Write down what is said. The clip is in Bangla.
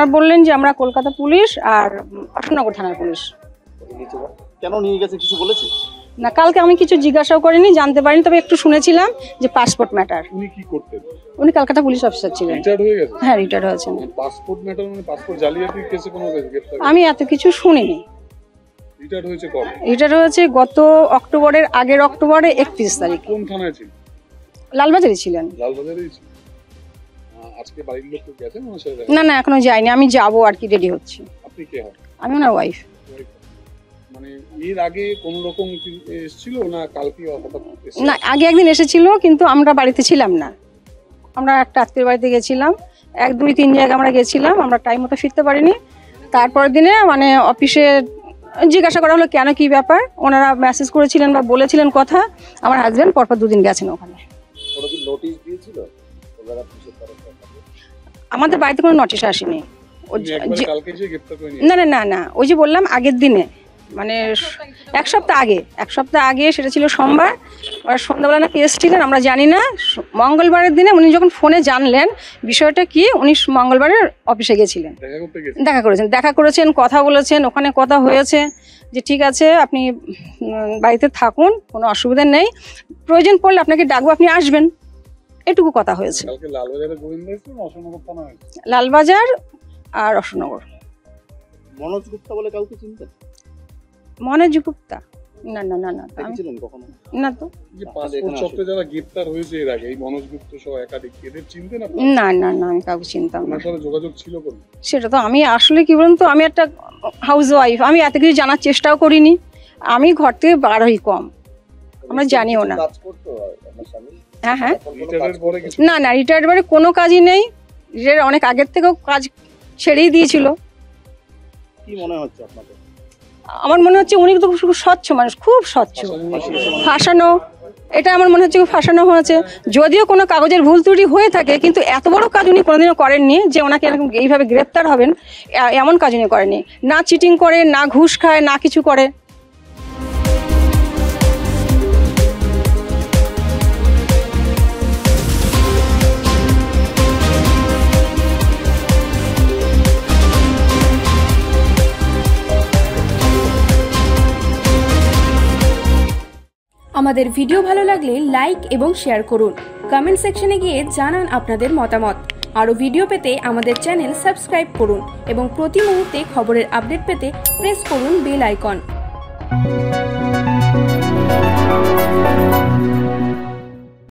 ওনারা বললেন যে আমরা কলকাতা পুলিশ আর অশোকনগর থানার পুলিশ। কেন নিয়ে গেছে কিছু বলেছে না, কালকে আমি কিছু জিজ্ঞাসাও করিনি, জানতে পারিনি, তবে একটু শুনেছিলাম যে পাসপোর্ট ম্যাটার। উনি কি করতেন? উনি কলকাতা পুলিশ অফিসার ছিলেন। রিটায়ার্ড হয়ে গেছে? হ্যাঁ, রিটায়ার্ড হয়েছেন। পাসপোর্ট ম্যাটার মানে পাসপোর্ট জালিয়াতির কেসে কোনো গ্রেফতার? আমি এত কিছু শুনিনি। রিটায়ার্ড হয়েছে কবে? রিটায়ার্ড হয়েছে গত অক্টোবরের আগের অক্টোবরে 31 তারিখ। কোন থানায় ছিল? লালবাজারে ছিলেন। লালবাজারেই ছিল। আজকে বাড়ির লোক গেছেন ওনার সাথে? না না, এখনো যাইনি, আমি যাবো আর কি, রেডি হচ্ছি। আপনি কে হন? আমি ওনার ওয়াইফ। মানে এর আগে কোন রকম এসেছিল না কালকে হঠাৎ? না, আগে একদিন এসেছিল, কিন্তু আমরা বাড়িতে ছিলাম না। আমরা একটা আত্মীয় বাড়িতে গেছিলাম, 1 2 3 জায়গায় আমরা গেছিলাম, আমরা টাইম মতো ফিরতে পারিনি। তারপরের দিনে মানে অফিসে জিজ্ঞাসা করা হলো কেন, কি ব্যাপার, ওনারা মেসেজ করেছিলেন বা বলেছিলেন কথা। আমার হাজবেন্ড পরপর 2 দিন গেছেন ওখানে। নোটিশ দিয়েছিল? আমাদের বাড়িতে কোনো নোটিশ আসেনি। না না না না, ওই যে বললাম আগের দিনে, মানে 1 সপ্তাহ আগে, সেটা ছিল সোমবার। আর সন্ধ্যাবেলা নাকি এসেছিলেন, আমরা জানি না। মঙ্গলবারের দিনে উনি যখন ফোনে জানলেন বিষয়টা কি, উনি মঙ্গলবারের অফিসে গেছিলেন, দেখা করেছেন, কথা বলেছেন, ওখানে কথা হয়েছে যে ঠিক আছে আপনি বাড়িতে থাকুন, কোনো অসুবিধা নেই, প্রয়োজন পড়লে আপনাকে ডাকবো, আপনি আসবেন, এটুকু কথা হয়েছে। লালবাজার আর অশোকনগর। মনোজ গুপ্তা বলে কাউকে চিনতেন? মনোজ গুপ্তা? না না না না, দেখেছিলেন কখনো? না তো। যে পাসপোর্ট চক্রে যারা গ্রেফতার হয়েছে এর আগে, এই মনোজ গুপ্ত সহ একাধিক, এদের চিনতেন আপনি? না না না, আমি কাউকে চিনতাম না। আপনার সাথে যোগাযোগ ছিল কোন? সেটা তো আমি আসলে কি বলুন তো, আমি একটা হাউস ওয়াইফ, আমি এত কিছু জানার চেষ্টাও করিনি, আমি ঘর থেকে বার হই কম, আমরা জানিও না। হ্যাঁ হ্যাঁ, না না, রিটায়ার্ড পরে কোনো কাজই নেই, অনেক আগের থেকেও কাজ ছেড়েই দিয়েছিল। কি মনে হচ্ছে আপনাদের? আমার মনে হচ্ছে উনি তো খুব স্বচ্ছ মানুষ, খুব স্বচ্ছ। ফাঁসানো, এটা আমার মনে হচ্ছে ফাঁসানো হয়েছে। যদিও কোনো কাগজের ভুল ত্রুটি হয়ে থাকে, কিন্তু এত বড় কাজ উনি কোনোদিনও করেননি যে ওনাকে এরকম এইভাবে গ্রেপ্তার হবেন, এমন কাজ উনি করেননি। না চিটিং করে, না ঘুষ খায়, না কিছু করে। আমাদের ভিডিও ভালো লাগলে লাইক এবং শেয়ার করুন। কমেন্ট সেকশনে গিয়ে জানান আপনাদের মতামত। আরও ভিডিও পেতে আমাদের চ্যানেল সাবস্ক্রাইব করুন এবং প্রতি মুহূর্তে খবরের আপডেট পেতে প্রেস করুন বেল আইকন।